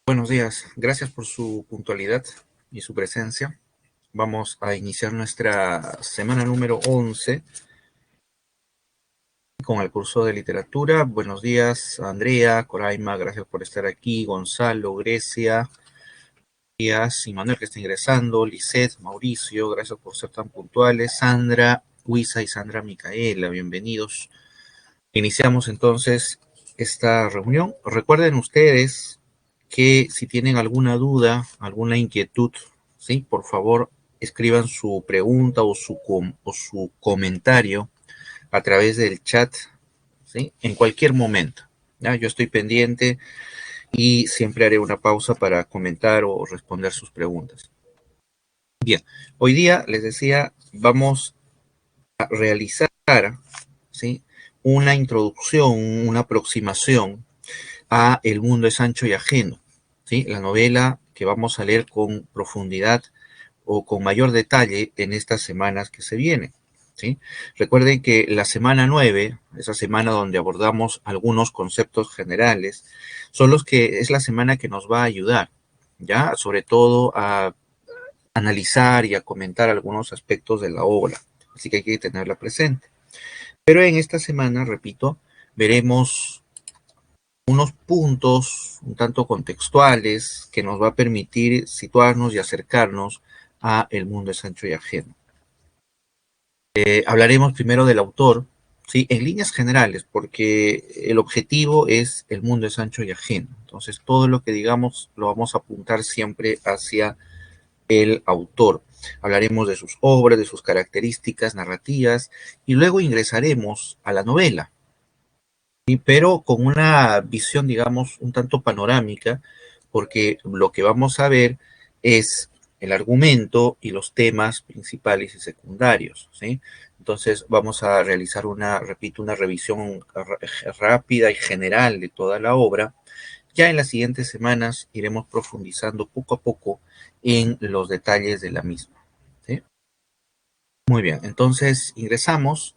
Buenos días, gracias por su puntualidad y su presencia. Vamos a iniciar nuestra semana número 11 con el curso de literatura. Buenos días, Andrea, Coraima, gracias por estar aquí, Gonzalo, Grecia, Díaz y Manuel que está ingresando, Lisette, Mauricio, gracias por ser tan puntuales, Sandra, Huiza y Sandra Micaela, bienvenidos. Iniciamos entonces esta reunión. Recuerden ustedes que si tienen alguna duda, alguna inquietud, ¿sí? Por favor, escriban su pregunta o su comentario a través del chat, ¿sí? En cualquier momento. ¿Ya? Yo estoy pendiente y siempre haré una pausa para comentar o responder sus preguntas. Bien, hoy día les decía, vamos a realizar, ¿sí? Una introducción, una aproximación a El mundo es ancho y ajeno, ¿sí? La novela que vamos a leer con profundidad o con mayor detalle en estas semanas que se vienen, ¿sí? Recuerden que la semana 9, esa semana donde abordamos algunos conceptos generales, es la semana que nos va a ayudar, ¿ya? Sobre todo a analizar y a comentar algunos aspectos de la obra, así que hay que tenerla presente. Pero en esta semana, repito, veremos unos puntos un tanto contextuales que nos va a permitir situarnos y acercarnos a El mundo es ancho y ajeno. Hablaremos primero del autor, ¿sí? En líneas generales, porque el objetivo es El mundo es ancho y ajeno. Entonces, todo lo que digamos lo vamos a apuntar siempre hacia el autor. Hablaremos de sus obras, de sus características narrativas, y luego ingresaremos a la novela, pero con una visión, digamos, un tanto panorámica, porque lo que vamos a ver es el argumento y los temas principales y secundarios, ¿sí? Entonces vamos a realizar repito, una revisión rápida y general de toda la obra. Ya en las siguientes semanas iremos profundizando poco a poco en los detalles de la misma, ¿sí? Muy bien, entonces ingresamos.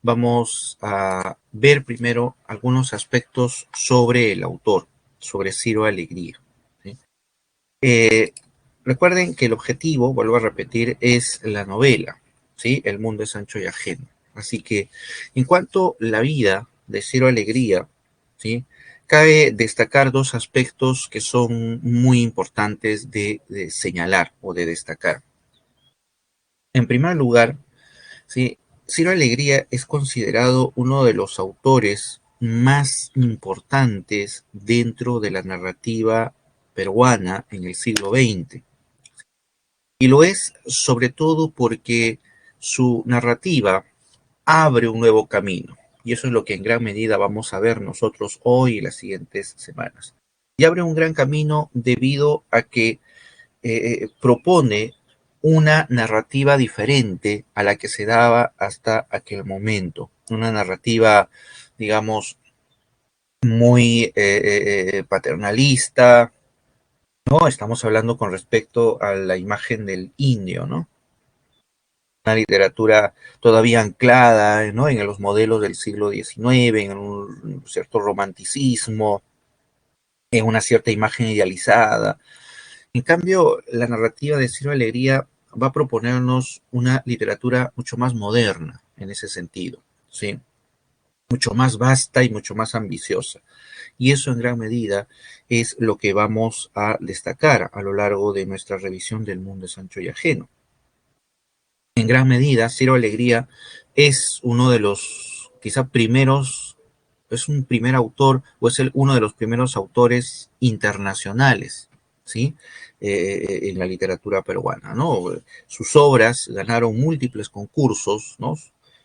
Vamos a ver primero algunos aspectos sobre el autor, sobre Ciro Alegría, ¿sí? Eh, Recuerden que el objetivo, vuelvo a repetir, es la novela, ¿sí? El mundo es ancho y ajeno. Así que, en cuanto a la vida de Ciro Alegría, ¿sí? Cabe destacar dos aspectos que son muy importantes de señalar o de destacar. En primer lugar, ¿sí? Ciro Alegría es considerado uno de los autores más importantes dentro de la narrativa peruana en el siglo XX. Y lo es sobre todo porque su narrativa abre un nuevo camino. Y eso es lo que en gran medida vamos a ver nosotros hoy y las siguientes semanas. Y abre un gran camino debido a que propone una narrativa diferente a la que se daba hasta aquel momento. Una narrativa, digamos, muy paternalista, ¿no? Estamos hablando con respecto a la imagen del indio, ¿no? Una literatura todavía anclada, ¿no? En los modelos del siglo XIX, en un cierto romanticismo, en una cierta imagen idealizada. En cambio, la narrativa de Ciro Alegría va a proponernos una literatura mucho más moderna en ese sentido, ¿sí? Mucho más vasta y mucho más ambiciosa. Y eso en gran medida es lo que vamos a destacar a lo largo de nuestra revisión del mundo es ancho y ajeno. En gran medida, Ciro Alegría es uno de los quizá primeros, es un primer autor o es uno de los primeros autores internacionales, ¿sí? En la literatura peruana, ¿no? Sus obras ganaron múltiples concursos, ¿no?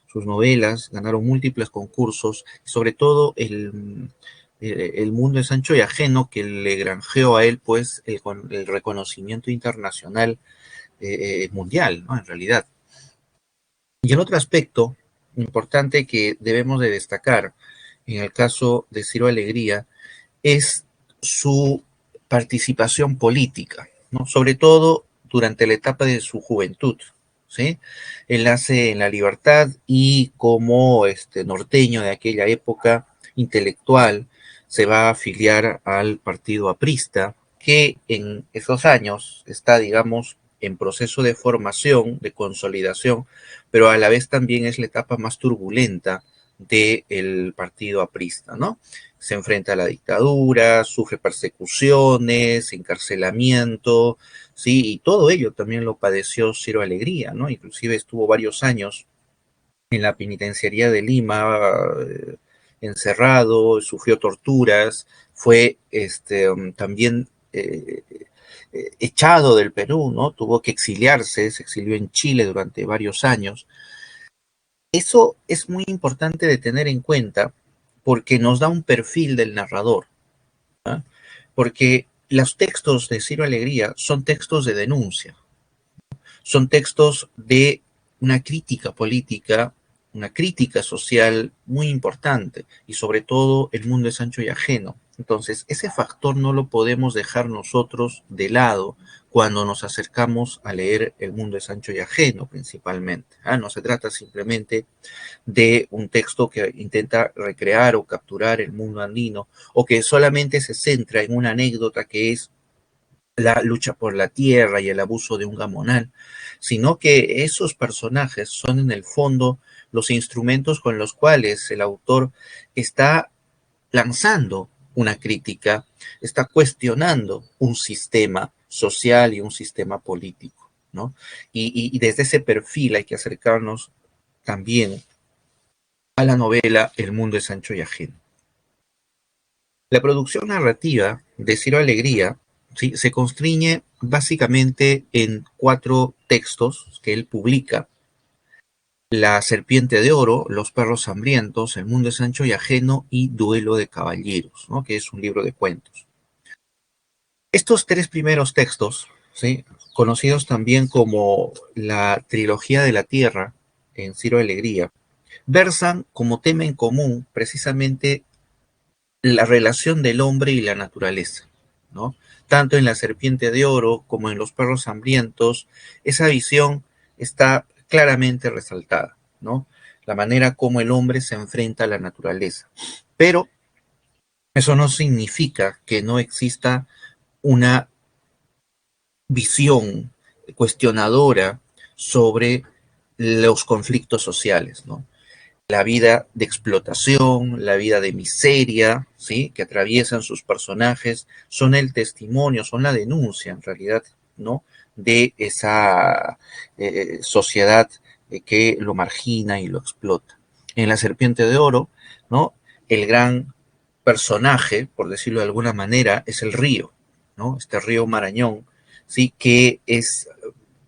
Sus novelas ganaron múltiples concursos, sobre todo el mundo es ancho y ajeno que le granjeó a él, pues, el reconocimiento internacional mundial, ¿no? En realidad. Y el otro aspecto importante que debemos de destacar en el caso de Ciro Alegría es su participación política, ¿no? Sobre todo durante la etapa de su juventud, ¿sí? Él nace en La Libertad y como norteño de aquella época intelectual se va a afiliar al partido aprista, que en esos años está, digamos, en proceso de formación, de consolidación, pero a la vez también es la etapa más turbulenta del partido aprista, ¿no? Se enfrenta a la dictadura, sufre persecuciones, encarcelamiento, sí, y todo ello también lo padeció Ciro Alegría, ¿no? Inclusive estuvo varios años en la penitenciaría de Lima, encerrado, sufrió torturas, fue también echado del Perú, ¿no? Tuvo que exiliarse, se exilió en Chile durante varios años. Eso es muy importante de tener en cuenta porque nos da un perfil del narrador, ¿ah? Porque los textos de Ciro Alegría son textos de denuncia, son textos de una crítica política, una crítica social muy importante y sobre todo el mundo es ancho y ajeno. Entonces, ese factor no lo podemos dejar nosotros de lado cuando nos acercamos a leer El mundo es ancho y ajeno principalmente. No se trata simplemente de un texto que intenta recrear o capturar el mundo andino o que solamente se centra en una anécdota que es la lucha por la tierra y el abuso de un gamonal, sino que esos personajes son en el fondo los instrumentos con los cuales el autor está lanzando una crítica, está cuestionando un sistema social y un sistema político, ¿no? Y desde ese perfil hay que acercarnos también a la novela El mundo es ancho y ajeno. La producción narrativa de Ciro Alegría, ¿sí?, se constriñe básicamente en 4 textos que él publica: La serpiente de oro, Los perros hambrientos, El mundo es ancho y ajeno y Duelo de caballeros, ¿no?, que es un libro de cuentos. Estos 3 primeros textos, ¿sí?, conocidos también como la trilogía de la tierra en Ciro Alegría, versan como tema en común precisamente la relación del hombre y la naturaleza, ¿no? Tanto en La serpiente de oro como en Los perros hambrientos, esa visión está claramente resaltada, ¿no? La manera como el hombre se enfrenta a la naturaleza. Pero eso no significa que no exista una visión cuestionadora sobre los conflictos sociales, ¿no? La vida de explotación, la vida de miseria, ¿sí?, que atraviesan sus personajes, son el testimonio, son la denuncia, en realidad, ¿no?, de esa sociedad que lo margina y lo explota. En La serpiente de oro, ¿no?, el gran personaje, por decirlo de alguna manera, es el río, ¿no? Este río Marañón, ¿sí?, que es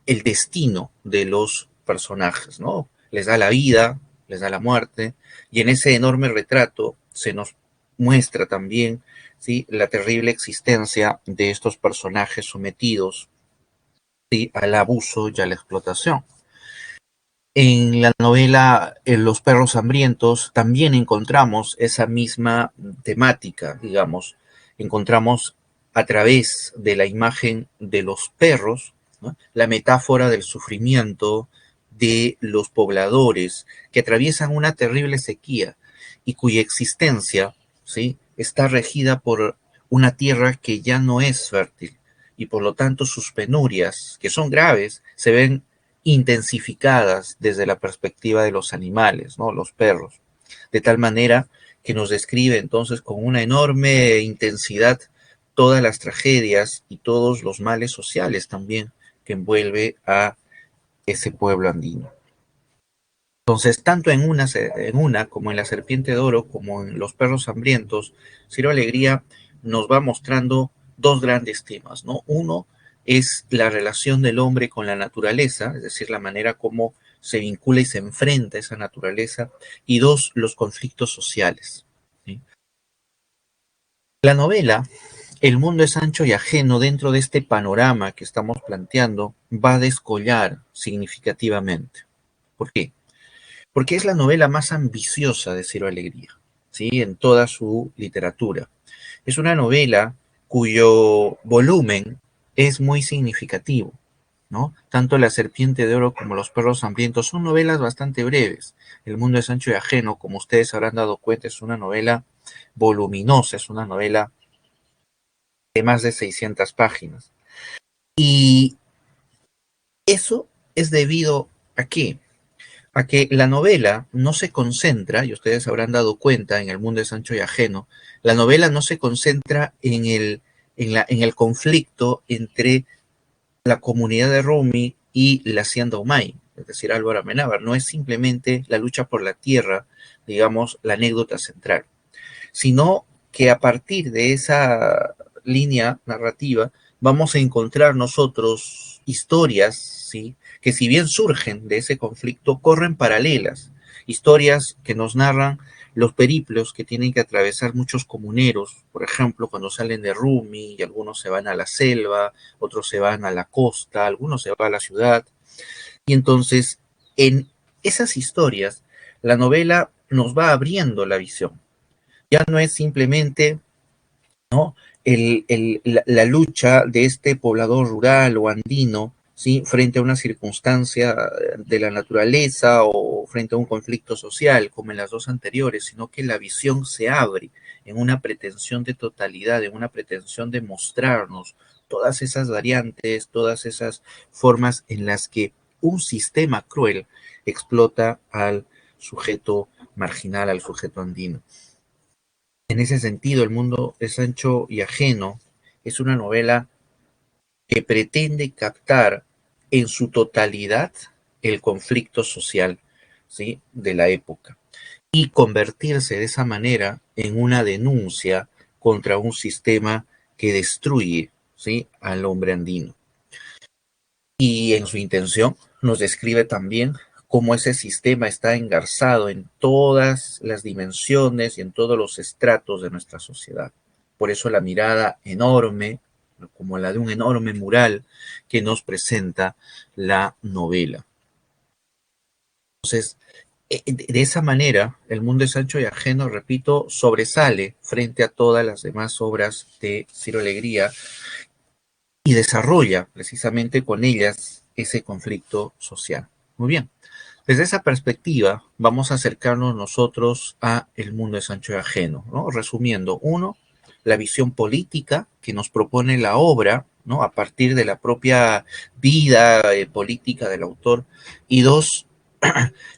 el destino de los personajes, ¿no? Les da la vida, les da la muerte, y en ese enorme retrato se nos muestra también, ¿sí?, la terrible existencia de estos personajes sometidos, ¿sí?, al abuso y a la explotación. En la novela Los perros hambrientos también encontramos esa misma temática, digamos. Encontramos a través de la imagen de los perros, ¿no?, la metáfora del sufrimiento de los pobladores que atraviesan una terrible sequía y cuya existencia, ¿sí?, está regida por una tierra que ya no es fértil y por lo tanto sus penurias, que son graves, se ven intensificadas desde la perspectiva de los animales, ¿no?, los perros, de tal manera que nos describe entonces con una enorme intensidad todas las tragedias y todos los males sociales también que envuelve a ese pueblo andino. Entonces, tanto en una como en La serpiente de oro, como en Los perros hambrientos, Ciro Alegría nos va mostrando dos grandes temas, ¿no? Uno es la relación del hombre con la naturaleza, es decir, la manera como se vincula y se enfrenta a esa naturaleza, y dos, los conflictos sociales, ¿sí? La novela El mundo es ancho y ajeno, dentro de este panorama que estamos planteando, va a descollar significativamente. ¿Por qué? Porque es la novela más ambiciosa de Ciro Alegría, ¿sí?, en toda su literatura. Es una novela cuyo volumen es muy significativo, ¿no? Tanto La serpiente de oro como Los perros hambrientos son novelas bastante breves. El mundo es ancho y ajeno, como ustedes habrán dado cuenta, es una novela voluminosa, es una novela de más de 600 páginas. Y eso es debido a qué? A que la novela no se concentra, y ustedes habrán dado cuenta en El mundo de Sancho y Ajeno, la novela no se concentra en el conflicto entre la comunidad de Rumi y la hacienda Omay, es decir, Álvaro Amenábar. No es simplemente la lucha por la tierra, digamos, la anécdota central, sino que a partir de esa línea narrativa vamos a encontrar nosotros historias, ¿sí? Que si bien surgen de ese conflicto, corren paralelas, historias que nos narran los periplos que tienen que atravesar muchos comuneros, por ejemplo, cuando salen de Rumi y algunos se van a la selva, otros se van a la costa, algunos se van a la ciudad, y entonces en esas historias la novela nos va abriendo la visión. Ya no es simplemente, ¿no? La lucha de este poblador rural o andino, ¿sí? Frente a una circunstancia de la naturaleza o frente a un conflicto social, como en las dos anteriores, sino que la visión se abre en una pretensión de totalidad, en una pretensión de mostrarnos todas esas variantes, todas esas formas en las que un sistema cruel explota al sujeto marginal, al sujeto andino. En ese sentido, El mundo de Sancho y Ajeno es una novela que pretende captar en su totalidad el conflicto social, ¿sí? De la época y convertirse de esa manera en una denuncia contra un sistema que destruye, ¿sí? Al hombre andino. Y en su intención nos describe también cómo ese sistema está engarzado en todas las dimensiones y en todos los estratos de nuestra sociedad. Por eso la mirada enorme, como la de un enorme mural que nos presenta la novela. Entonces, de esa manera, El mundo de Sancho y Ajeno, repito, sobresale frente a todas las demás obras de Ciro Alegría y desarrolla precisamente con ellas ese conflicto social. Muy bien, desde esa perspectiva vamos a acercarnos nosotros a El mundo de Sancho y Ajeno, ¿no? Resumiendo, uno, la visión política que nos propone la obra, ¿no? A partir de la propia vida política del autor, y dos,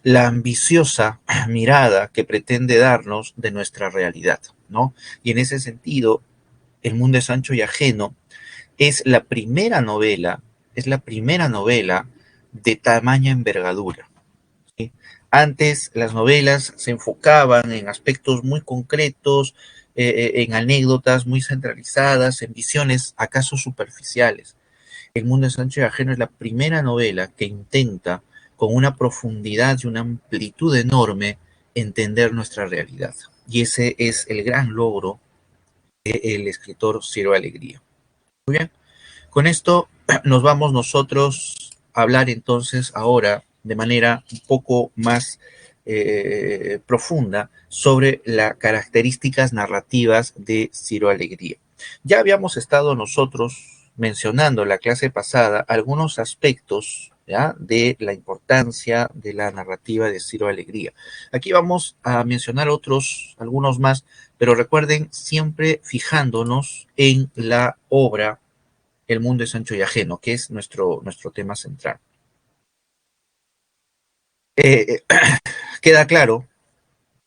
la ambiciosa mirada que pretende darnos de nuestra realidad, ¿no? Y en ese sentido, El mundo de Sancho y Ajeno es la primera novela, es la primera novela de tamaña envergadura. ¿Sí? Antes las novelas se enfocaban en aspectos muy concretos, en anécdotas muy centralizadas, en visiones acaso superficiales. El mundo de Sancho y Ajeno es la primera novela que intenta, con una profundidad y una amplitud enorme, entender nuestra realidad. Y ese es el gran logro del escritor Ciro Alegría. Muy bien. Con esto nos vamos nosotros a hablar entonces ahora de manera un poco más profunda sobre las características narrativas de Ciro Alegría. Ya habíamos estado nosotros mencionando en la clase pasada algunos aspectos, ¿ya?, de la importancia de la narrativa de Ciro Alegría. Aquí vamos a mencionar algunos más, pero recuerden siempre fijándonos en la obra El mundo de Sancho y Ajeno, que es nuestro tema central. Eh, Queda claro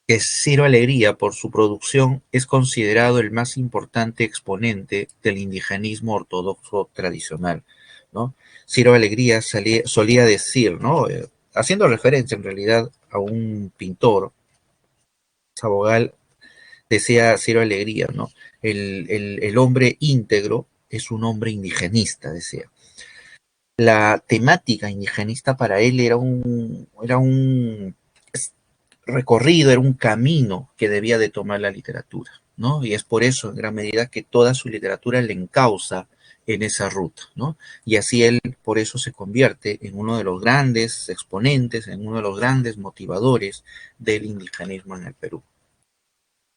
que Ciro Alegría, por su producción, es considerado el más importante exponente del indigenismo ortodoxo tradicional, ¿no? Ciro Alegría solía decir, ¿no? Haciendo referencia en realidad a un pintor, Sabogal, decía Ciro Alegría, ¿no? El hombre íntegro es un hombre indigenista, decía. La temática indigenista para él era un recorrido, era un camino que debía de tomar la literatura, ¿no? Y es por eso, en gran medida, que toda su literatura le encausa en esa ruta, ¿no? Y así él, por eso, se convierte en uno de los grandes exponentes, en uno de los grandes motivadores del indigenismo en el Perú.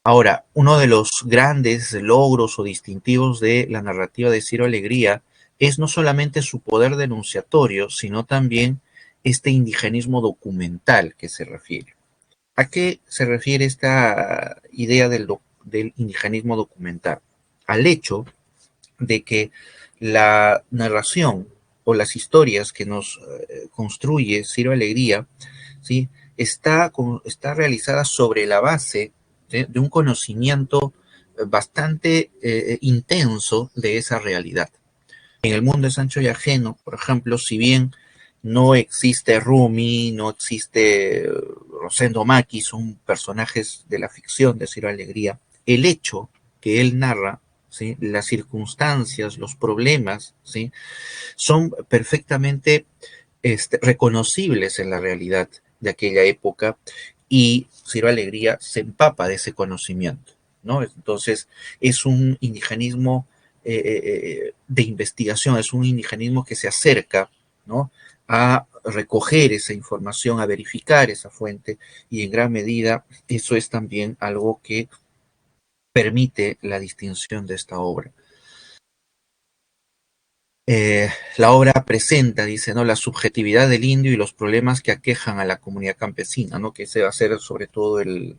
Ahora, uno de los grandes logros o distintivos de la narrativa de Ciro Alegría es no solamente su poder denunciatorio, sino también este indigenismo documental que se refiere. ¿A qué se refiere esta idea del indigenismo documental? Al hecho de que la narración o las historias que nos construye Ciro Alegría, ¿sí? Está realizada sobre la base de un conocimiento bastante intenso de esa realidad. En el mundo de Sancho y Ajeno, por ejemplo, si bien no existe Rumi, no existe Rosendo Maki, son personajes de la ficción de Ciro Alegría, el hecho que él narra, ¿sí? Las circunstancias, los problemas, ¿sí? Son perfectamente reconocibles en la realidad de aquella época y Ciro Alegría se empapa de ese conocimiento, ¿no? Entonces es un indigenismo de investigación, es un indigenismo que se acerca, ¿no? A recoger esa información, a verificar esa fuente y en gran medida eso es también algo que permite la distinción de esta obra. La obra presenta, dice, ¿no? La subjetividad del indio y los problemas que aquejan a la comunidad campesina, ¿no? Que ese va a ser sobre todo el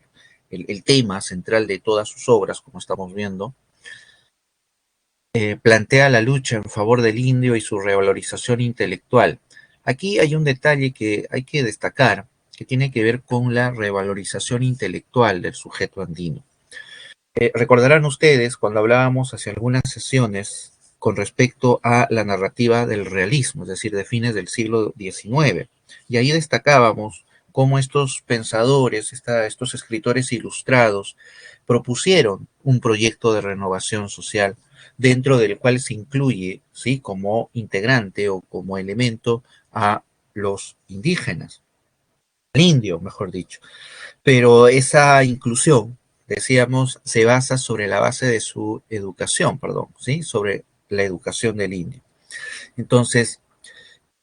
tema central de todas sus obras, como estamos viendo. Plantea la lucha en favor del indio y su revalorización intelectual. Aquí hay un detalle que hay que destacar, que tiene que ver con la revalorización intelectual del sujeto andino. Recordarán ustedes cuando hablábamos hace algunas sesiones con respecto a la narrativa del realismo, es decir, de fines del siglo XIX. Y ahí destacábamos cómo estos pensadores, estos escritores ilustrados, propusieron un proyecto de renovación social dentro del cual se incluye, ¿sí? Como integrante o como elemento a los indígenas, al indio, mejor dicho. Pero esa inclusión, decíamos, se basa sobre la base de su educación, perdón, ¿sí? Sobre la educación del indio. Entonces,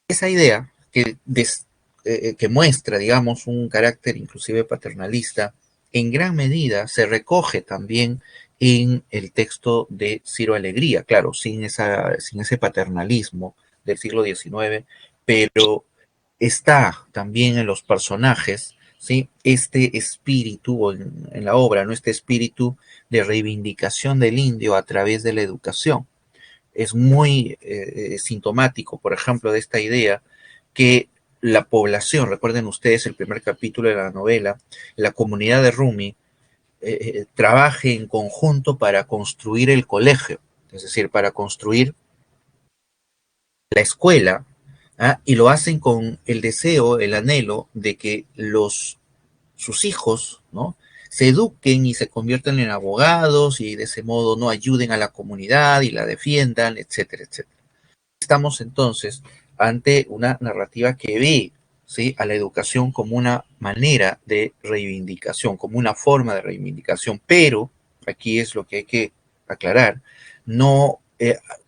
esa idea que muestra, digamos, un carácter inclusive paternalista, en gran medida se recoge también en el texto de Ciro Alegría, claro, sin ese paternalismo del siglo XIX, pero está también en los personajes, ¿sí? Este espíritu, en la obra, ¿no? Este espíritu de reivindicación del indio a través de la educación. Es muy sintomático, por ejemplo, de esta idea que la población, recuerden ustedes el primer capítulo de la novela, la comunidad de Rumi trabaje en conjunto para construir el colegio, es decir, para construir la escuela, ¿ah? Y lo hacen con el deseo, el anhelo de que sus hijos, ¿no? Se eduquen y se conviertan en abogados y de ese modo no ayuden a la comunidad y la defiendan, etcétera, etcétera. Estamos entonces ante una narrativa que ve, ¿sí? A la educación como una manera de reivindicación, como una forma de reivindicación, pero aquí es lo que hay que aclarar, no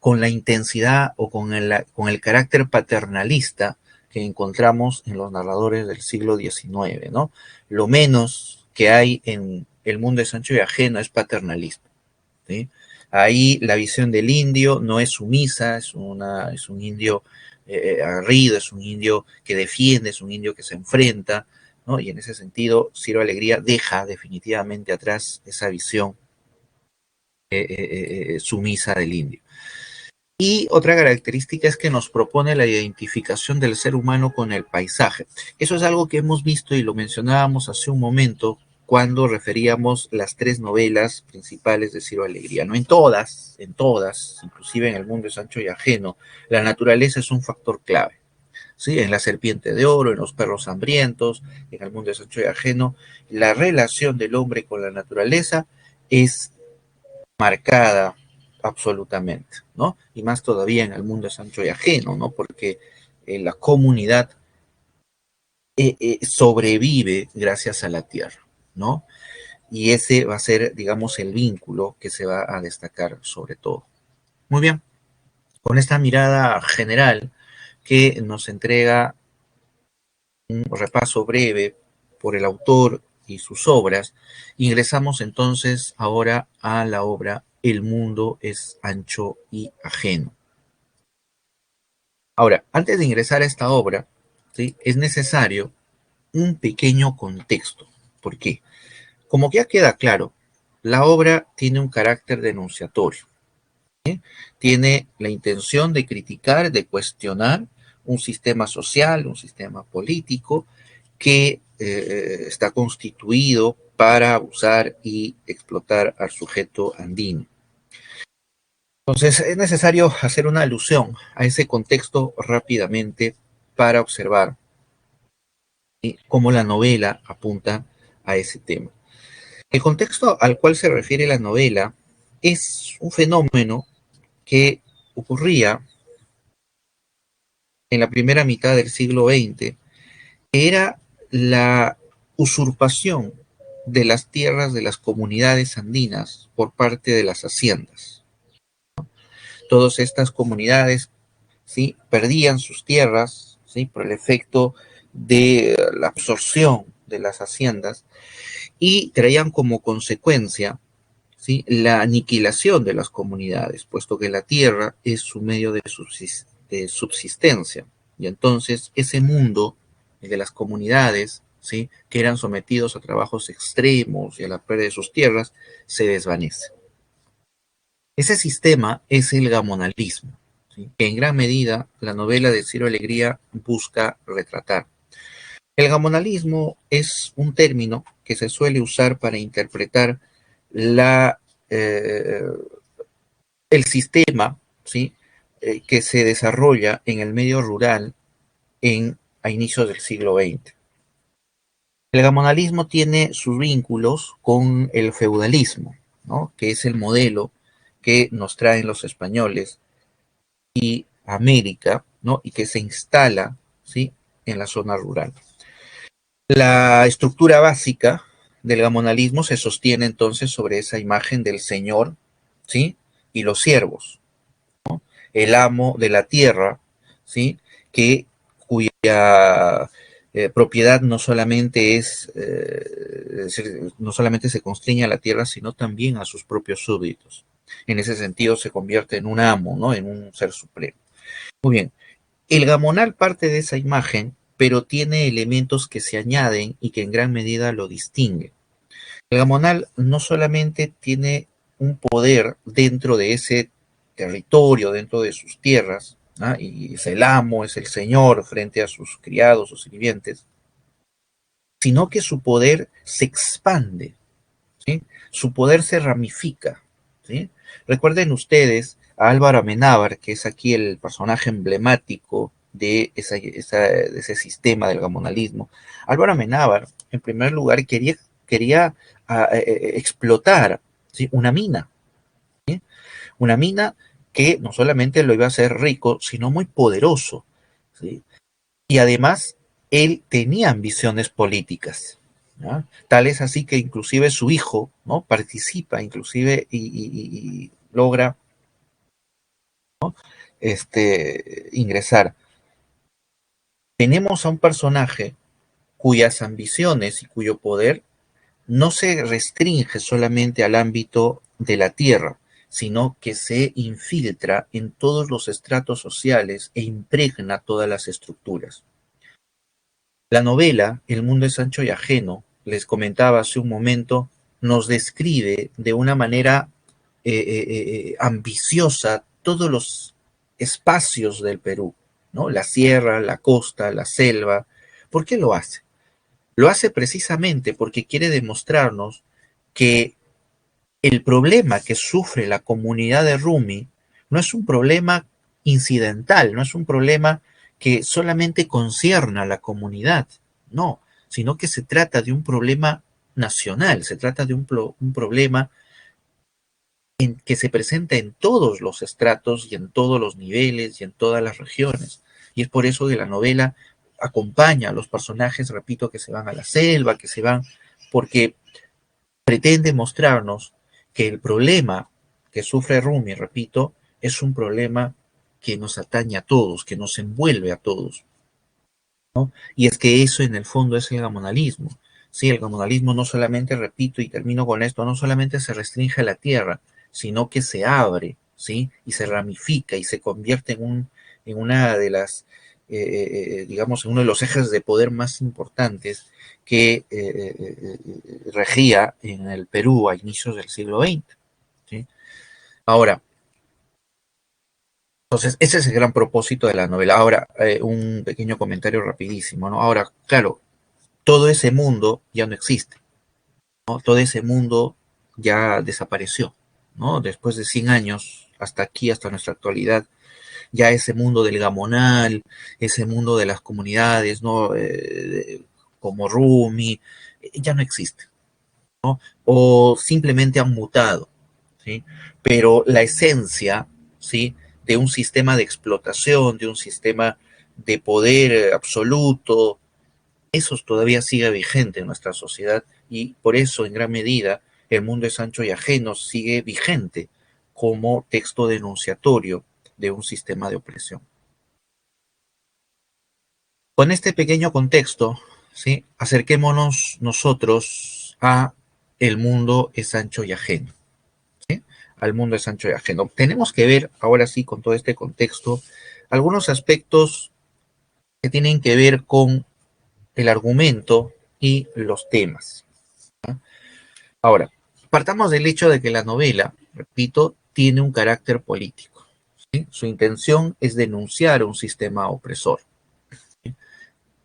con la intensidad o con el carácter paternalista que encontramos en los narradores del siglo XIX, ¿no? Lo menos que hay en el mundo de Sancho y Ajeno es paternalismo, ¿sí? Ahí la visión del indio no es sumisa, es un indio aguerrido, es un indio que defiende, es un indio que se enfrenta, ¿no? Y en ese sentido, Ciro Alegría deja definitivamente atrás esa visión sumisa del indio. Y otra característica es que nos propone la identificación del ser humano con el paisaje. Eso es algo que hemos visto y lo mencionábamos hace un momento cuando referíamos las tres novelas principales de Ciro Alegría. No en todas, inclusive en El mundo de Sancho y Ajeno, la naturaleza es un factor clave. ¿Sí? En La serpiente de oro, en Los perros hambrientos, en El mundo de Sancho y Ajeno, la relación del hombre con la naturaleza es marcada absolutamente, ¿no? Y más todavía en el mundo de Sancho y Ajeno, ¿no? Porque la comunidad sobrevive gracias a la tierra, ¿no? Y ese va a ser, digamos, el vínculo que se va a destacar sobre todo. Muy bien, con esta mirada general que nos entrega un repaso breve por el autor y sus obras, ingresamos entonces ahora a la obra El mundo es ancho y ajeno. Ahora, antes de ingresar a esta obra, ¿sí? Es necesario un pequeño contexto. ¿Por qué? Como ya queda claro, la obra tiene un carácter denunciatorio. Tiene la intención de criticar, de cuestionar un sistema social, un sistema político que está constituido para abusar y explotar al sujeto andino. Entonces es necesario hacer una alusión a ese contexto rápidamente para observar cómo la novela apunta a ese tema. El contexto al cual se refiere la novela es un fenómeno que ocurría en la primera mitad del siglo XX, que era la usurpación de las tierras de las comunidades andinas por parte de las haciendas. Todas estas comunidades, ¿sí?, perdían sus tierras, ¿sí?, por el efecto de la absorción de las haciendas y traían como consecuencia, ¿sí?, la aniquilación de las comunidades, puesto que la tierra es su medio de subsistencia. Y entonces ese mundo de las comunidades, ¿sí?, que eran sometidos a trabajos extremos y a la pérdida de sus tierras, se desvanece. Ese sistema es el gamonalismo, ¿sí?, que en gran medida la novela de Ciro Alegría busca retratar. El gamonalismo es un término que se suele usar para interpretar la, eh, el sistema, ¿sí?, que se desarrolla en el medio rural a inicios del siglo XX. El gamonalismo tiene sus vínculos con el feudalismo, ¿no?, que es el modelo que nos traen los españoles y América, ¿no?, y que se instala, ¿sí?, en la zona rural. La estructura básica del gamonalismo se sostiene entonces sobre esa imagen del señor, ¿sí?, y los siervos, el amo de la tierra, ¿sí?, cuya propiedad no solamente no solamente se constriñe a la tierra, sino también a sus propios súbditos. En ese sentido se convierte en un amo, ¿no?, en un ser supremo. Muy bien, el gamonal parte de esa imagen, pero tiene elementos que se añaden y que en gran medida lo distinguen. El gamonal no solamente tiene un poder dentro de ese territorio, dentro de sus tierras, ¿no?, y es el amo, es el señor frente a sus criados o sirvientes, sino que su poder se expande, ¿sí?, su poder se ramifica, ¿sí? Recuerden ustedes a Álvaro Amenábar, que es aquí el personaje emblemático de ese sistema del gamonalismo. Álvaro Amenábar, en primer lugar, quería explotar, ¿sí?, una mina, ¿sí?, una mina que no solamente lo iba a hacer rico, sino muy poderoso, ¿sí? Y además, él tenía ambiciones políticas, ¿ya? Tal es así que inclusive su hijo, ¿no?, participa inclusive y logra, ¿no?, ingresar. Tenemos a un personaje cuyas ambiciones y cuyo poder no se restringe solamente al ámbito de la tierra, sino que se infiltra en todos los estratos sociales e impregna todas las estructuras. La novela El mundo es ancho y ajeno, les comentaba hace un momento, nos describe de una manera ambiciosa todos los espacios del Perú, ¿no? La sierra, la costa, la selva. ¿Por qué lo hace? Lo hace precisamente porque quiere demostrarnos que el problema que sufre la comunidad de Rumi no es un problema incidental, no es un problema que solamente concierne a la comunidad, no, sino que se trata de un problema nacional, se trata de un problema que se presenta en todos los estratos y en todos los niveles y en todas las regiones. Y es por eso que la novela acompaña a los personajes, repito, que se van a la selva, que se van, porque pretende mostrarnos que el problema que sufre Rumi, repito, es un problema que nos atañe a todos, que nos envuelve a todos, ¿no? Y es que eso en el fondo es el gamonalismo. Sí, el gamonalismo no solamente, repito y termino con esto, no solamente se restringe a la tierra, sino que se abre, ¿sí?, y se ramifica y se convierte en una de las, digamos, en uno de los ejes de poder más importantes que regía en el Perú a inicios del siglo XX, ¿sí? Ahora, Entonces, ese es el gran propósito de la novela. Ahora, un pequeño comentario rapidísimo, ¿no? Ahora, claro, todo ese mundo ya no existe, ¿no? Todo ese mundo ya desapareció, ¿no? Después de 100 años, hasta aquí, hasta nuestra actualidad, ya ese mundo del gamonal, ese mundo de las comunidades, ¿no? Como Rumi, ya no existe, ¿no? O simplemente han mutado, ¿sí? Pero la esencia, ¿sí? De un sistema de explotación, de un sistema de poder absoluto, eso todavía sigue vigente en nuestra sociedad y por eso en gran medida el mundo es ancho y ajeno sigue vigente como texto denunciatorio de un sistema de opresión. Con este pequeño contexto, ¿sí? Acerquémonos nosotros a el mundo es ancho y ajeno, ¿sí? Al mundo es ancho y ajeno. Tenemos que ver ahora sí con todo este contexto algunos aspectos que tienen que ver con el argumento y los temas. Ahora, partamos del hecho de que la novela, repito, tiene un carácter político, ¿sí? Su intención es denunciar un sistema opresor.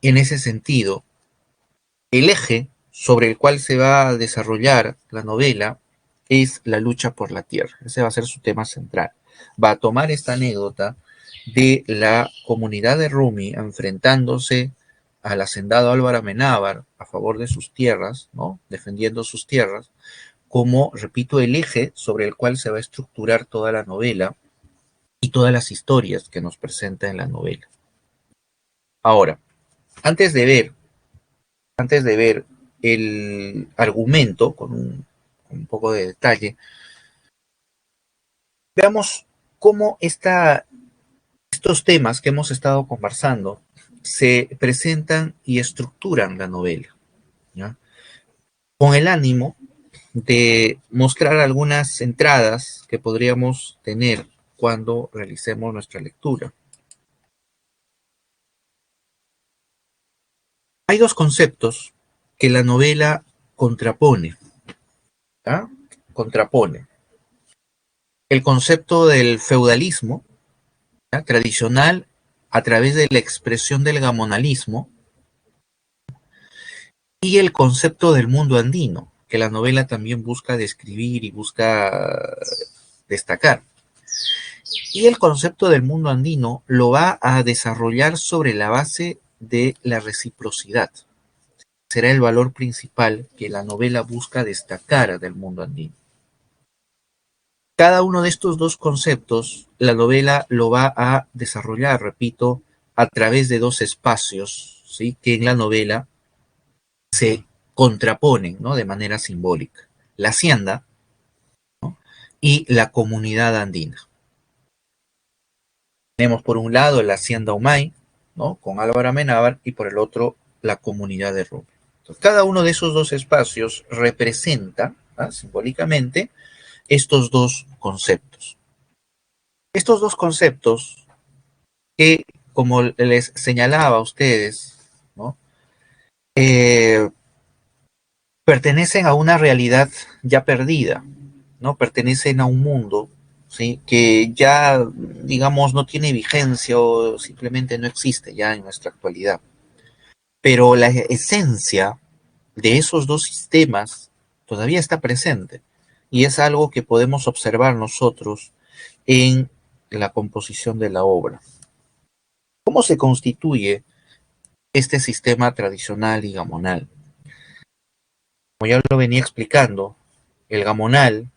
En ese sentido, el eje sobre el cual se va a desarrollar la novela es la lucha por la tierra. Ese va a ser su tema central. Va a tomar esta anécdota de la comunidad de Rumi enfrentándose al hacendado Álvaro Amenábar a favor de sus tierras, ¿no? Defendiendo sus tierras, como, repito, el eje sobre el cual se va a estructurar toda la novela y todas las historias que nos presenta en la novela. Ahora, antes de ver antes de ver el argumento con un poco de detalle, veamos cómo estos temas que hemos estado conversando se presentan y estructuran la novela, ¿ya? Con el ánimo de mostrar algunas entradas que podríamos tener cuando realicemos nuestra lectura. Hay dos conceptos que la novela contrapone, ¿ya? Contrapone. El concepto del feudalismo, ¿ya? Tradicional a través de la expresión del gamonalismo y el concepto del mundo andino, que la novela también busca describir y busca destacar. Y el concepto del mundo andino lo va a desarrollar sobre la base de la reciprocidad. Será el valor principal que la novela busca destacar del mundo andino. Cada uno de estos dos conceptos, la novela lo va a desarrollar, repito, a través de dos espacios, ¿sí? Que en la novela se contraponen, ¿no? De manera simbólica. La hacienda, ¿no? Y la comunidad andina. Tenemos por un lado la hacienda Humay, ¿no? Con Álvaro Amenábar, y por el otro la comunidad de Rubio. Entonces, cada uno de esos dos espacios representa, ¿ah? Simbólicamente, estos dos conceptos. Estos dos conceptos que, como les señalaba a ustedes, ¿no? Eh, pertenecen a una realidad ya perdida, ¿no? Pertenecen a un mundo, ¿sí? Que ya, digamos, no tiene vigencia o simplemente no existe ya en nuestra actualidad. Pero la esencia de esos dos sistemas todavía está presente y es algo que podemos observar nosotros en la composición de la obra. ¿Cómo se constituye este sistema tradicional y gamonal? Como ya lo venía explicando, el gamonal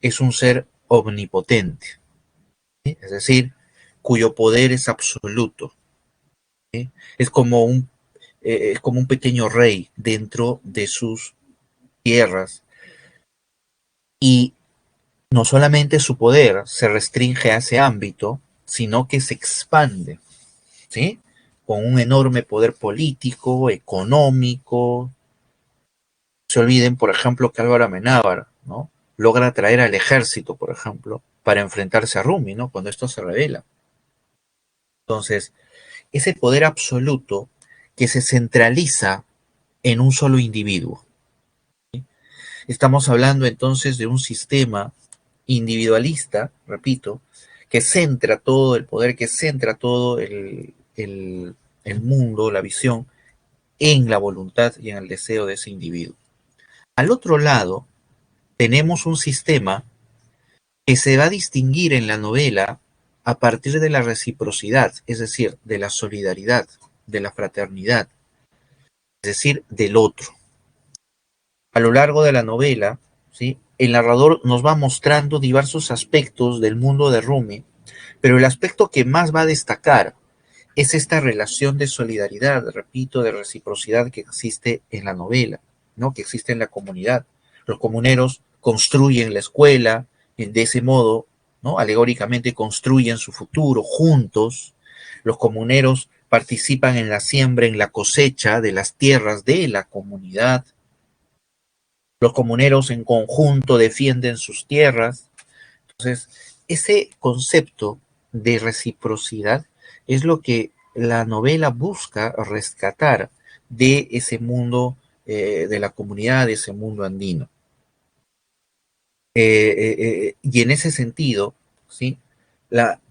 es un ser omnipotente, ¿sí? Es decir, cuyo poder es absoluto, ¿sí? Es como es como un pequeño rey dentro de sus tierras y no solamente su poder se restringe a ese ámbito, sino que se expande, ¿sí? Con un enorme poder político, económico. No se olviden, por ejemplo, que Álvaro Amenábar, ¿no? Logra atraer al ejército, por ejemplo, para enfrentarse a Rumi, ¿no? Cuando esto se revela. Entonces, ese poder absoluto que se centraliza en un solo individuo. Estamos hablando entonces de un sistema individualista, repito, que centra todo el poder, que centra todo el mundo, la visión, en la voluntad y en el deseo de ese individuo. Al otro lado, tenemos un sistema que se va a distinguir en la novela a partir de la reciprocidad, es decir, de la solidaridad, de la fraternidad, es decir, del otro. A lo largo de la novela, ¿sí?, el narrador nos va mostrando diversos aspectos del mundo de Rumi, pero el aspecto que más va a destacar es esta relación de solidaridad, repito, de reciprocidad que existe en la novela, ¿no?, que existe en la comunidad. Los comuneros construyen la escuela, de ese modo, ¿no?, alegóricamente construyen su futuro juntos. Los comuneros participan en la siembra, en la cosecha de las tierras de la comunidad. Los comuneros en conjunto defienden sus tierras. Entonces, ese concepto de reciprocidad es lo que la novela busca rescatar de ese mundo, de la comunidad, de ese mundo andino. Y en ese sentido, ¿sí?, la,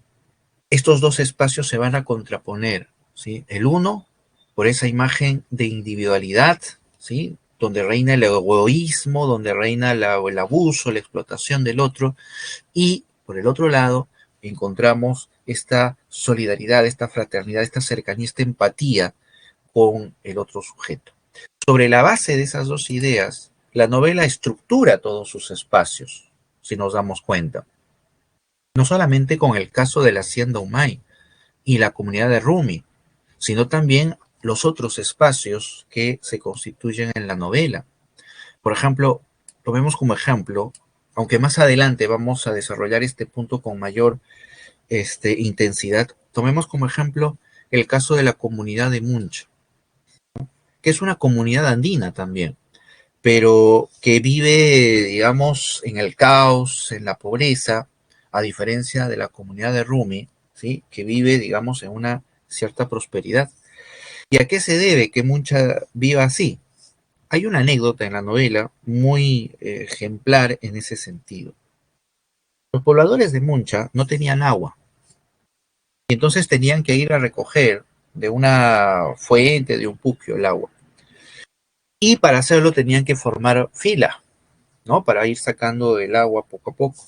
estos dos espacios se van a contraponer, ¿sí? El uno, por esa imagen de individualidad, ¿sí?, donde reina el egoísmo, donde reina el abuso, la explotación del otro, y por el otro lado encontramos esta solidaridad, esta fraternidad, esta cercanía, esta empatía con el otro sujeto. Sobre la base de esas dos ideas, la novela estructura todos sus espacios, si nos damos cuenta. No solamente con el caso de la hacienda Umay y la comunidad de Rumi, sino también los otros espacios que se constituyen en la novela. Por ejemplo, tomemos como ejemplo, aunque más adelante vamos a desarrollar este punto con mayor intensidad, tomemos como ejemplo el caso de la comunidad de Munch, que es una comunidad andina también, pero que vive, digamos, en el caos, en la pobreza, a diferencia de la comunidad de Rumi, ¿sí?, que vive, digamos, en una cierta prosperidad. ¿Y a qué se debe que Muncha viva así? Hay una anécdota en la novela muy ejemplar en ese sentido. Los pobladores de Muncha no tenían agua y entonces tenían que ir a recoger de una fuente, de un puquio, el agua. Y para hacerlo tenían que formar fila, ¿no?, para ir sacando el agua poco a poco.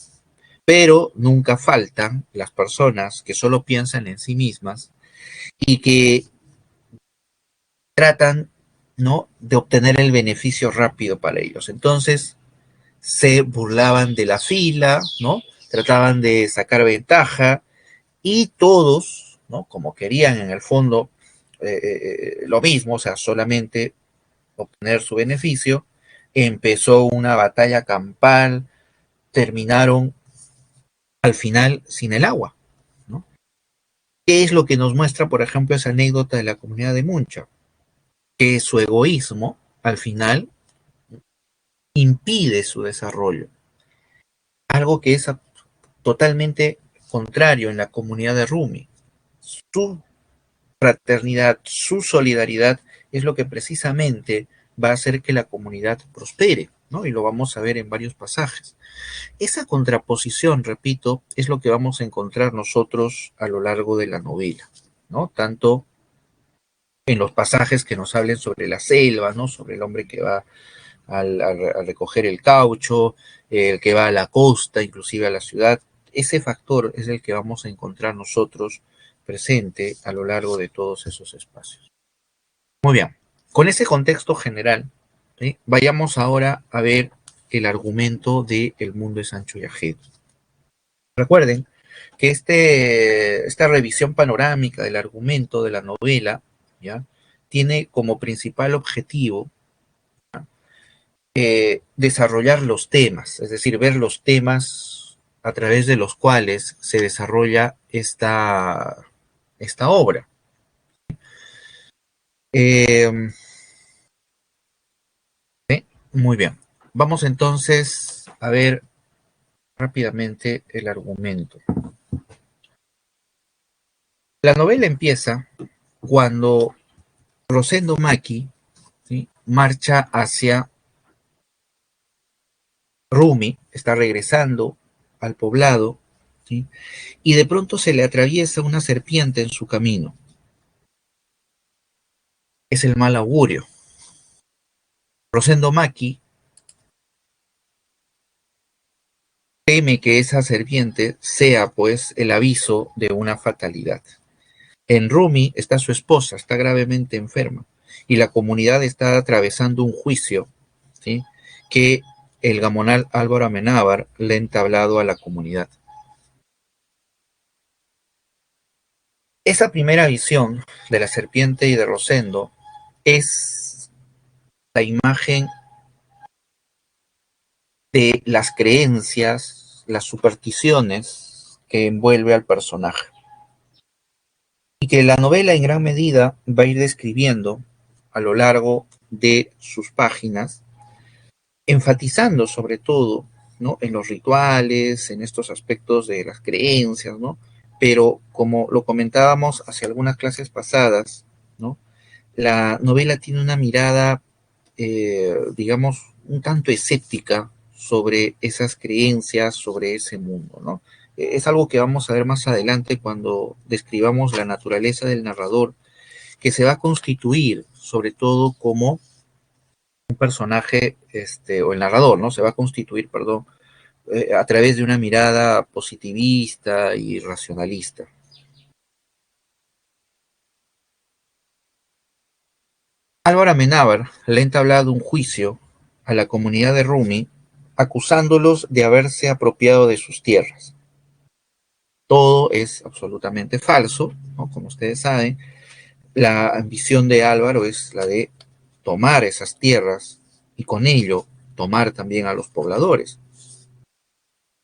Pero nunca faltan las personas que solo piensan en sí mismas y que tratan, ¿no?, de obtener el beneficio rápido para ellos. Entonces se burlaban de la fila, ¿no?, trataban de sacar ventaja y todos, ¿no?, como querían en el fondo lo mismo, o sea, solamente obtener su beneficio, empezó una batalla campal, terminaron al final sin el agua, ¿no? ¿Qué es lo que nos muestra, por ejemplo, esa anécdota de la comunidad de Muncha? Que su egoísmo, al final, impide su desarrollo. Algo que es totalmente contrario en la comunidad de Rumi. Su fraternidad, su solidaridad es lo que precisamente va a hacer que la comunidad prospere, ¿no? Y lo vamos a ver en varios pasajes. Esa contraposición, repito, es lo que vamos a encontrar nosotros a lo largo de la novela, ¿no? Tanto en los pasajes que nos hablen sobre la selva, ¿no?, sobre el hombre que va a recoger el caucho, el que va a la costa, inclusive a la ciudad. Ese factor es el que vamos a encontrar nosotros presente a lo largo de todos esos espacios. Muy bien, con ese contexto general, ¿sí?, vayamos ahora a ver el argumento de El mundo de Sancho y Ajed. Recuerden que esta revisión panorámica del argumento de la novela, ¿ya?, tiene como principal objetivo desarrollar los temas, es decir, ver los temas a través de los cuales se desarrolla esta obra. Eh, Muy bien, vamos entonces a ver rápidamente el argumento. La novela empieza cuando Rosendo Maki, ¿sí?, marcha hacia Rumi, está regresando al poblado ¿sí? Y de pronto se le atraviesa una serpiente en su camino. Es el mal augurio. Rosendo Maki teme que esa serpiente sea pues el aviso de una fatalidad. En Rumi está su esposa, está gravemente enferma y la comunidad está atravesando un juicio, ¿sí?, que el gamonal Álvaro Amenábar le ha entablado a la comunidad. Esa primera visión de la serpiente y de Rosendo es la imagen de las creencias, las supersticiones que envuelve al personaje. Y que la novela en gran medida va a ir describiendo a lo largo de sus páginas, enfatizando sobre todo, ¿no?, en los rituales, en estos aspectos de las creencias, ¿no? Pero como lo comentábamos hace algunas clases pasadas, ¿no?, la novela tiene una mirada, digamos, un tanto escéptica sobre esas creencias, sobre ese mundo, ¿no? Es algo que vamos a ver más adelante cuando describamos la naturaleza del narrador, que se va a constituir sobre todo como un personaje, o el narrador, ¿no? Se va a constituir, perdón, a través de una mirada positivista y racionalista. Álvaro Amenábar le ha entablado un juicio a la comunidad de Rumi acusándolos de haberse apropiado de sus tierras. Todo es absolutamente falso, ¿no? Como ustedes saben, la ambición de Álvaro es la de tomar esas tierras y con ello tomar también a los pobladores.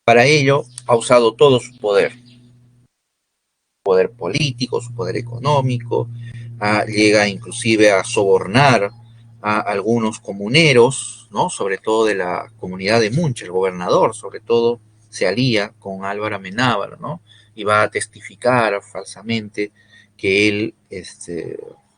Para ello ha usado todo su poder político, su poder económico, llega inclusive a sobornar a algunos comuneros, ¿no?, sobre todo de la comunidad de Munch. El gobernador, sobre todo, se alía con Álvaro Amenábar, ¿no?, y va a testificar falsamente que él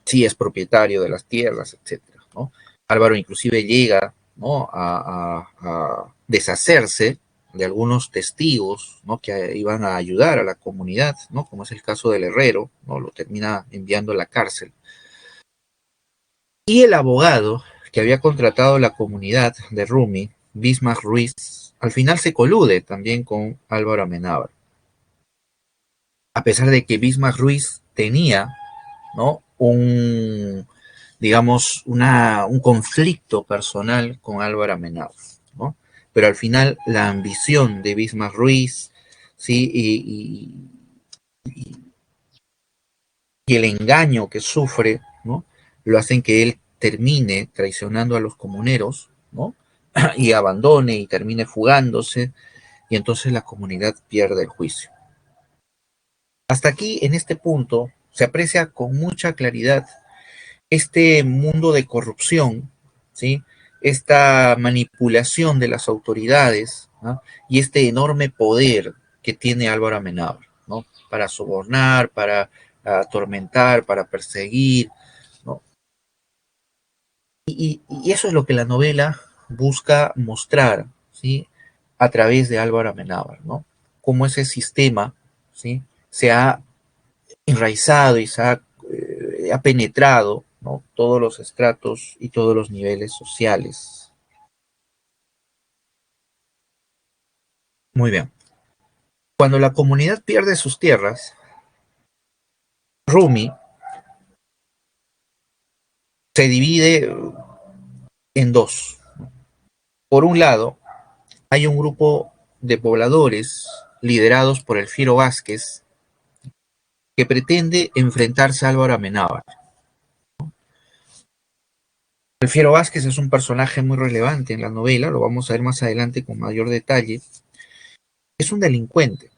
sí es propietario de las tierras, etcétera, ¿no? Álvaro inclusive llega, ¿no?, a deshacerse de algunos testigos, ¿no?, que iban a ayudar a la comunidad, ¿no?, como es el caso del herrero, ¿no?, lo termina enviando a la cárcel. Y el abogado que había contratado la comunidad de Rumi, Bismarck Ruiz, al final se colude también con Álvaro Amenábar. A pesar de que Bismarck Ruiz tenía, ¿no?, digamos, un conflicto personal con Álvaro Amenábar, ¿no? Pero al final la ambición de Bismarck Ruiz, ¿sí?, y el engaño que sufre, ¿no?, lo hacen que él termine traicionando a los comuneros, ¿no?, y abandone y termine fugándose, y entonces la comunidad pierde el juicio. Hasta aquí, en este punto, se aprecia con mucha claridad este mundo de corrupción, ¿sí?, esta manipulación de las autoridades, ¿no?, y este enorme poder que tiene Álvaro Amenábar, ¿no?, para sobornar, para atormentar, para perseguir, ¿no? Y eso es lo que la novela busca mostrar, ¿sí?, a través de Álvaro Amenábar, ¿no? Cómo ese sistema, ¿sí?, se ha enraizado y ha penetrado, ¿no?, todos los estratos y todos los niveles sociales. Muy bien. Cuando la comunidad pierde sus tierras, Rumi se divide en dos. Por un lado, hay un grupo de pobladores liderados por el Fiero Vázquez que pretende enfrentarse a Álvaro Amenábar. El Fiero Vázquez es un personaje muy relevante en la novela, lo vamos a ver más adelante con mayor detalle. Es un delincuente,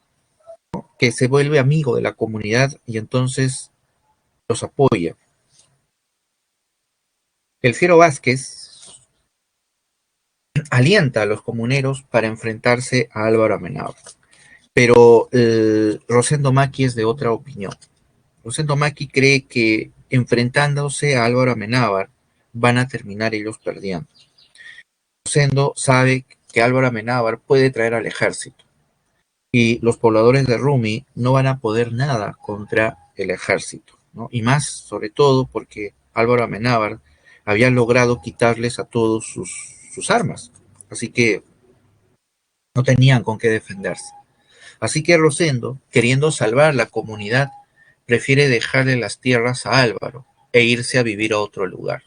¿no?, que se vuelve amigo de la comunidad y entonces los apoya. El Fiero Vázquez alienta a los comuneros para enfrentarse a Álvaro Amenábar. Pero Rosendo Maki es de otra opinión. Rosendo Maki cree que enfrentándose a Álvaro Amenábar van a terminar ellos perdiendo. Rosendo sabe que Álvaro Amenábar puede traer al ejército y los pobladores de Rumi no van a poder nada contra el ejército, ¿no? Y más, sobre todo, porque Álvaro Amenábar había logrado quitarles a todos sus armas, así que no tenían con qué defenderse. Así que Rosendo, queriendo salvar la comunidad, prefiere dejarle las tierras a Álvaro e irse a vivir a otro lugar.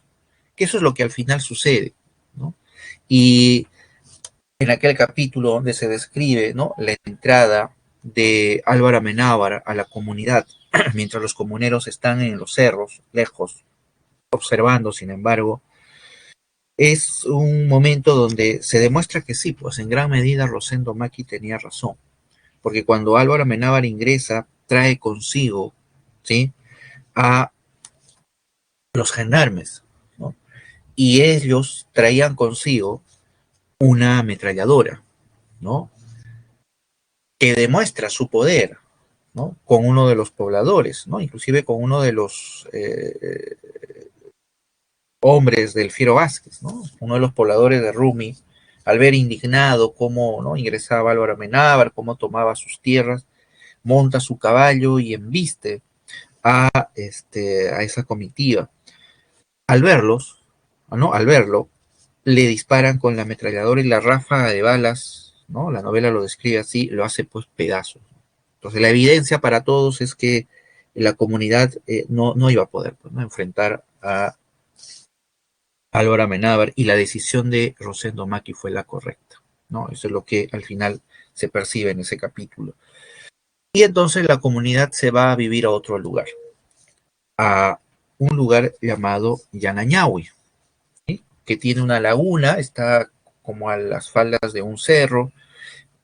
Que eso es lo que al final sucede, ¿no? Y en aquel capítulo donde se describe, ¿no?, la entrada de Álvaro Amenábar a la comunidad, mientras los comuneros están en los cerros, lejos, observando, sin embargo, es un momento donde se demuestra que sí, pues en gran medida Rosendo Maki tenía razón, porque cuando Álvaro Amenábar ingresa, trae consigo, ¿sí?, a los gendarmes, ¿no? Y ellos traían consigo una ametralladora, ¿no?, que demuestra su poder, ¿no?, con uno de los pobladores, ¿no?, inclusive con uno de los hombres del Fiero Vázquez, ¿no?, uno de los pobladores de Rumi, al ver indignado cómo, ¿no?, ingresaba Álvaro Amenábar, cómo tomaba sus tierras, monta su caballo y embiste a esa comitiva. Al verlos, ¿no?, al verlo, le disparan con la ametralladora y la ráfaga de balas, ¿no?, la novela lo describe así, lo hace pues pedazos. Entonces la evidencia para todos es que la comunidad no iba a poder, pues, ¿no?, enfrentar a Álvaro Amenábar, y la decisión de Rosendo Maki fue la correcta, ¿no? Eso es lo que al final se percibe en ese capítulo. Y entonces la comunidad se va a vivir a otro lugar, a un lugar llamado Yanañahui, ¿sí?, que tiene una laguna, está como a las faldas de un cerro.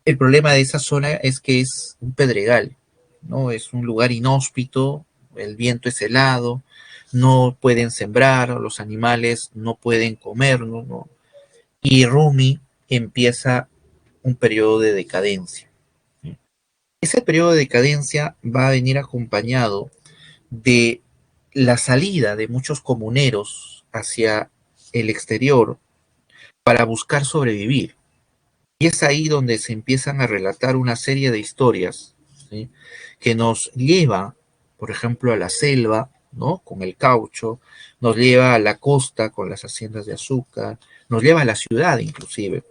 El problema de esa zona es que es un pedregal, ¿no? Es un lugar inhóspito, el viento es helado, no pueden sembrar, los animales no pueden comer, ¿no? Y Rumi empieza un periodo de decadencia. Ese periodo de decadencia va a venir acompañado de la salida de muchos comuneros hacia el exterior para buscar sobrevivir. Y es ahí donde se empiezan a relatar una serie de historias, ¿sí?, que nos lleva, por ejemplo, a la selva, ¿no?, con el caucho, nos lleva a la costa con las haciendas de azúcar, nos lleva a la ciudad inclusive.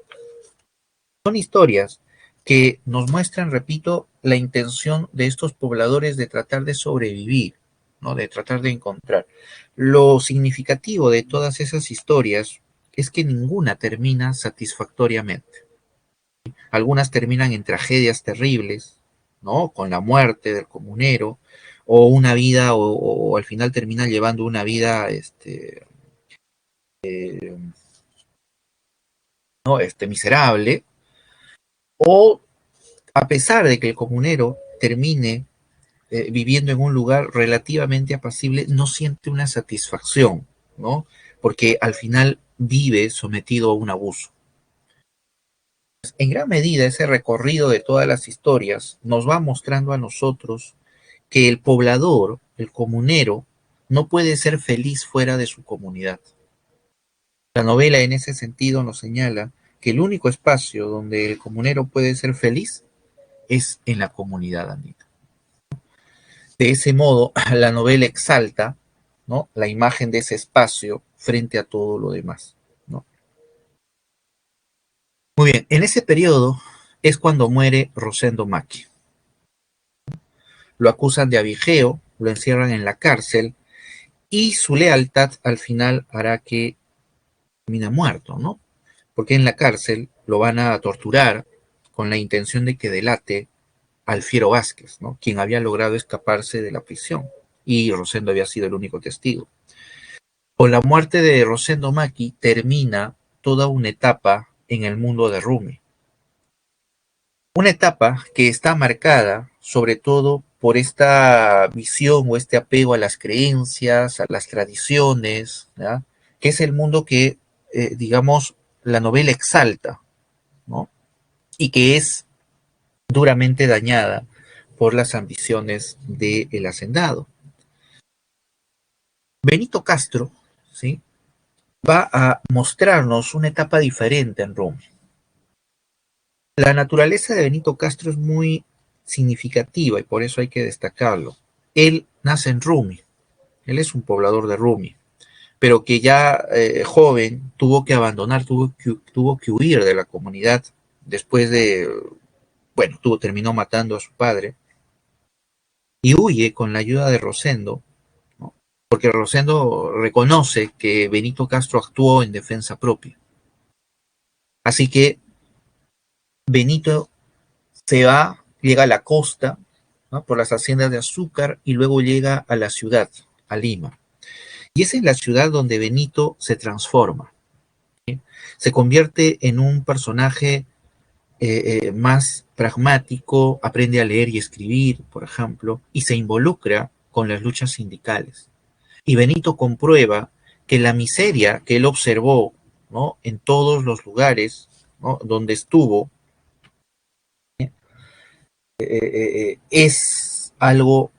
Son historias que nos muestran, repito, la intención de estos pobladores de tratar de sobrevivir, ¿no?, de tratar de encontrar. Lo significativo de todas esas historias es que ninguna termina satisfactoriamente. Algunas terminan en tragedias terribles, ¿no?, con la muerte del comunero, o una vida, o al final terminan llevando una vida, ¿no?, miserable, o a pesar de que el comunero termine viviendo en un lugar relativamente apacible, no siente una satisfacción, ¿no? Porque al final vive sometido a un abuso. En gran medida, ese recorrido de todas las historias nos va mostrando a nosotros que el poblador, el comunero, no puede ser feliz fuera de su comunidad. La novela en ese sentido nos señala que el único espacio donde el comunero puede ser feliz es en la comunidad andina. De ese modo, la novela exalta, ¿no?, la imagen de ese espacio frente a todo lo demás, ¿no? Muy bien, en ese periodo es cuando muere Rosendo Maki. Lo acusan de abigeo, lo encierran en la cárcel, y su lealtad al final hará que termine muerto, ¿no? Porque en la cárcel lo van a torturar con la intención de que delate al Fiero Vázquez, ¿no?, quien había logrado escaparse de la prisión, y Rosendo había sido el único testigo. Con la muerte de Rosendo Maki termina toda una etapa en el mundo de Rumi. Una etapa que está marcada sobre todo por esta visión o este apego a las creencias, a las tradiciones, ¿ya?, que es el mundo que, digamos, la novela exalta, ¿no?, y que es duramente dañada por las ambiciones del hacendado. Benito Castro, ¿sí?, va a mostrarnos una etapa diferente en Rumi. La naturaleza de Benito Castro es muy significativa y por eso hay que destacarlo. Él nace en Rumi, él es un poblador de Rumi, pero que ya joven tuvo que abandonar, tuvo que huir de la comunidad después de, bueno, terminó matando a su padre y huye con la ayuda de Rosendo, ¿no? Porque Rosendo reconoce que Benito Castro actuó en defensa propia. Así que Benito se va, llega a la costa, ¿no? Por las haciendas de azúcar y luego llega a la ciudad, a Lima. Y es en la ciudad donde Benito se transforma, ¿sí? Se convierte en un personaje más pragmático, aprende a leer y escribir, por ejemplo, y se involucra con las luchas sindicales. Y Benito comprueba que la miseria que él observó, ¿no? En todos los lugares, ¿no? Donde estuvo, es algo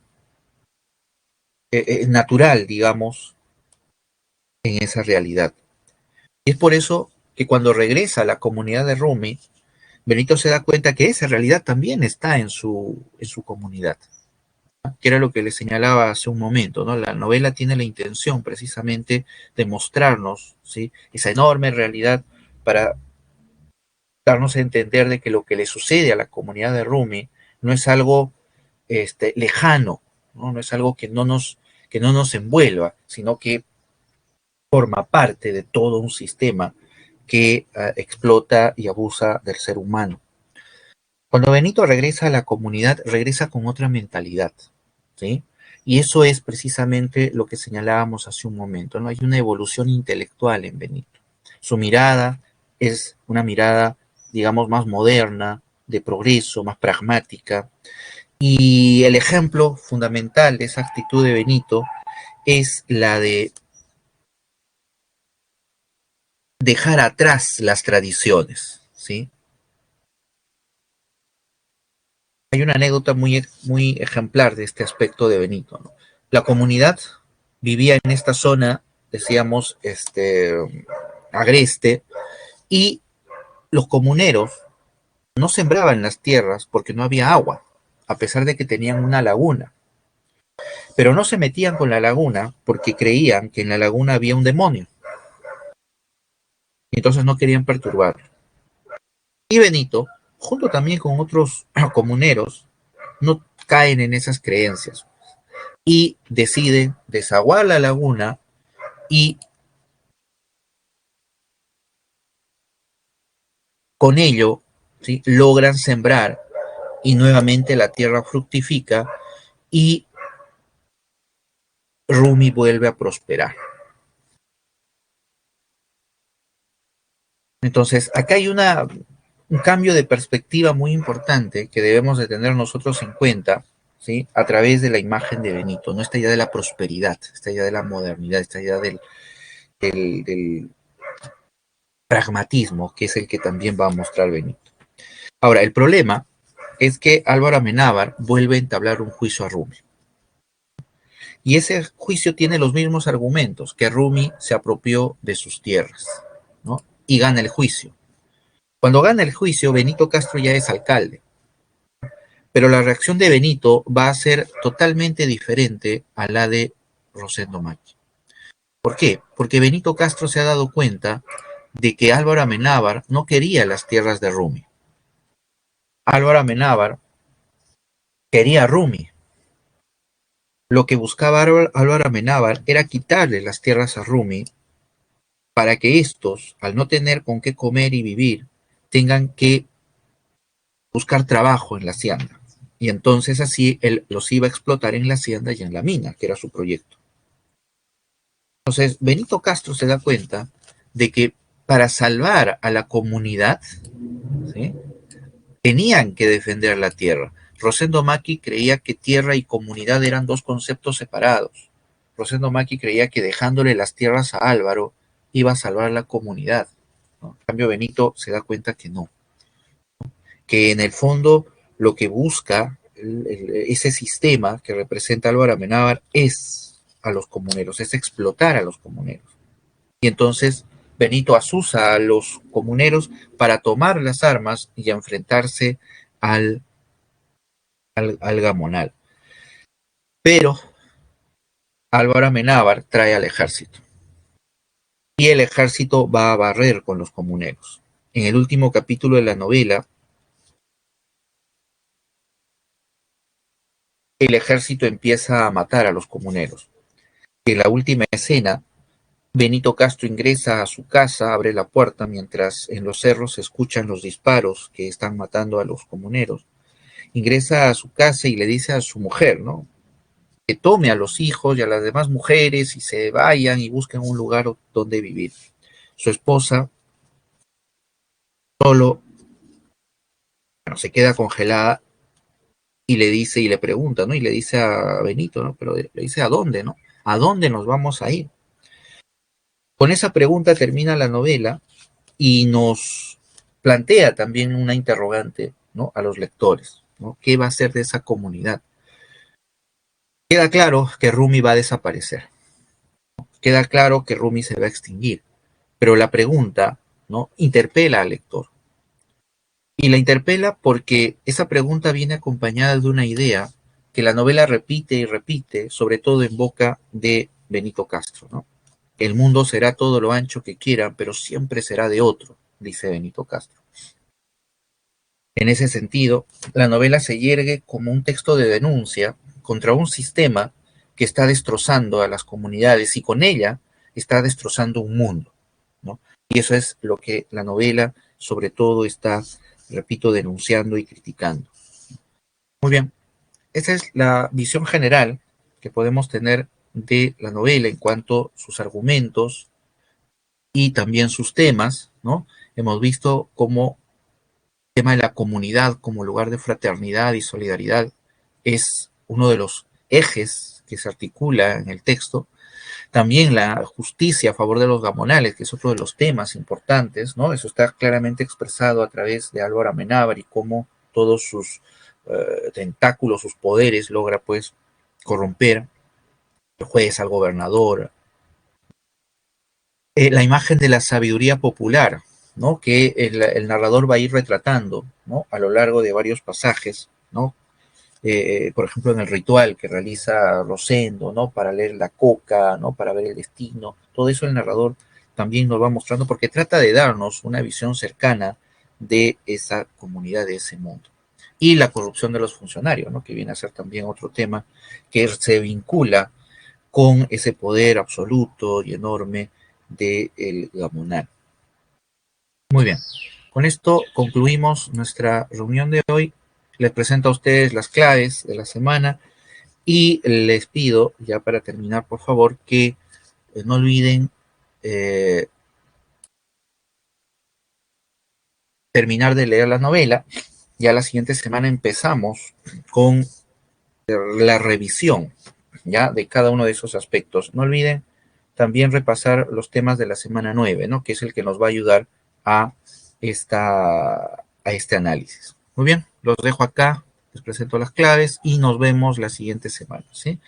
natural, digamos, en esa realidad. Y es por eso que cuando regresa a la comunidad de Rumi, Benito se da cuenta que esa realidad también está en su comunidad, ¿no? Que era lo que le señalaba hace un momento, ¿no? La novela tiene la intención precisamente de mostrarnos, ¿sí? Esa enorme realidad para darnos a entender de que lo que le sucede a la comunidad de Rumi no es algo lejano, ¿no? No es algo que no nos envuelva, sino que forma parte de todo un sistema que explota y abusa del ser humano. Cuando Benito regresa a la comunidad, regresa con otra mentalidad, ¿sí? Y eso es precisamente lo que señalábamos hace un momento, ¿no? Hay una evolución intelectual en Benito. Su mirada es una mirada, digamos, más moderna, de progreso, más pragmática. Y el ejemplo fundamental de esa actitud de Benito es la de dejar atrás las tradiciones, ¿sí? Hay una anécdota muy ejemplar de este aspecto de Benito, ¿no? La comunidad vivía en esta zona, decíamos, agreste, y los comuneros no sembraban las tierras porque no había agua, a pesar de que tenían una laguna. Pero no se metían con la laguna porque creían que en la laguna había un demonio, y entonces no querían perturbar. Y Benito, junto también con otros comuneros, no caen en esas creencias y deciden desaguar la laguna y con ello, ¿sí? Logran sembrar y nuevamente la tierra fructifica y Rumi vuelve a prosperar. Entonces, acá hay un cambio de perspectiva muy importante que debemos de tener nosotros en cuenta, ¿sí? A través de la imagen de Benito, ¿no? Esta idea de la prosperidad, esta idea de la modernidad, esta idea del pragmatismo, que es el que también va a mostrar Benito. Ahora, el problema es que Álvaro Amenábar vuelve a entablar un juicio a Rumi. Y ese juicio tiene los mismos argumentos, que Rumi se apropió de sus tierras, ¿no? Y gana el juicio. Cuando gana el juicio, Benito Castro ya es alcalde, pero la reacción de Benito va a ser totalmente diferente a la de Rosendo Machi. ¿Por qué? Porque Benito Castro se ha dado cuenta de que Álvaro Amenábar no quería las tierras de Rumi. Álvaro Amenábar quería a Rumi. Lo que buscaba Álvaro Amenábar era quitarle las tierras a Rumi para que estos, al no tener con qué comer y vivir, tengan que buscar trabajo en la hacienda. Y entonces así él los iba a explotar en la hacienda y en la mina, que era su proyecto. Entonces Benito Castro se da cuenta de que para salvar a la comunidad, ¿sí? Tenían que defender la tierra. Rosendo Maki creía que tierra y comunidad eran dos conceptos separados. Rosendo Maki creía que dejándole las tierras a Álvaro iba a salvar la comunidad, ¿no? En cambio, Benito se da cuenta que no, que en el fondo lo que busca ese sistema que representa Álvaro Amenábar es a los comuneros, es explotar a los comuneros. Y entonces Benito asusa a los comuneros para tomar las armas y enfrentarse al Gamonal. Pero Álvaro Amenábar trae al ejército y el ejército va a barrer con los comuneros. En el último capítulo de la novela, el ejército empieza a matar a los comuneros. En la última escena, Benito Castro ingresa a su casa, abre la puerta mientras en los cerros se escuchan los disparos que están matando a los comuneros. Ingresa a su casa y le dice a su mujer, ¿no? Que tome a los hijos y a las demás mujeres y se vayan y busquen un lugar donde vivir. Su esposa solo, bueno, se queda congelada y le dice y le pregunta, ¿no? Y le dice a Benito, ¿no? Pero le dice a dónde, ¿no? ¿A dónde nos vamos a ir? Con esa pregunta termina la novela y nos plantea también una interrogante, ¿no? A los lectores, ¿no? ¿Qué va a ser de esa comunidad? Queda claro que Rumi va a desaparecer, queda claro que Rumi se va a extinguir, pero la pregunta, ¿no? Interpela al lector. Y la interpela porque esa pregunta viene acompañada de una idea que la novela repite y repite, sobre todo en boca de Benito Castro, ¿no? El mundo será todo lo ancho que quieran, pero siempre será de otro, dice Benito Castro. En ese sentido, la novela se yergue como un texto de denuncia contra un sistema que está destrozando a las comunidades y con ella está destrozando un mundo, ¿no? Y eso es lo que la novela sobre todo está, repito, denunciando y criticando. Muy bien, esa es la visión general que podemos tener de la novela en cuanto a sus argumentos y también sus temas, ¿no? Hemos visto cómo el tema de la comunidad como lugar de fraternidad y solidaridad es uno de los ejes que se articula en el texto. También la justicia a favor de los gamonales, que es otro de los temas importantes, ¿no? Eso está claramente expresado a través de Álvaro Amenábar y cómo todos sus tentáculos, sus poderes logra pues corromper al juez, al gobernador. La imagen de la sabiduría popular, ¿no? Que el narrador va a ir retratando, ¿no? A lo largo de varios pasajes, ¿no? Por ejemplo, en el ritual que realiza Rosendo, ¿no? Para leer la coca, ¿no? Para ver el destino. Todo eso el narrador también nos va mostrando porque trata de darnos una visión cercana de esa comunidad, de ese mundo. Y la corrupción de los funcionarios, ¿no? Que viene a ser también otro tema que se vincula con ese poder absoluto y enorme del Gamonal. Muy bien, con esto concluimos nuestra reunión de hoy. Les presento a ustedes las claves de la semana y les pido, ya para terminar, por favor, que no olviden terminar de leer la novela. Ya la siguiente semana empezamos con la revisión, ya, de cada uno de esos aspectos. No olviden también repasar los temas de la semana 9, ¿no? Que es el que nos va a ayudar a, a este análisis. Muy bien, los dejo acá, les presento las claves y nos vemos la siguiente semana, ¿sí?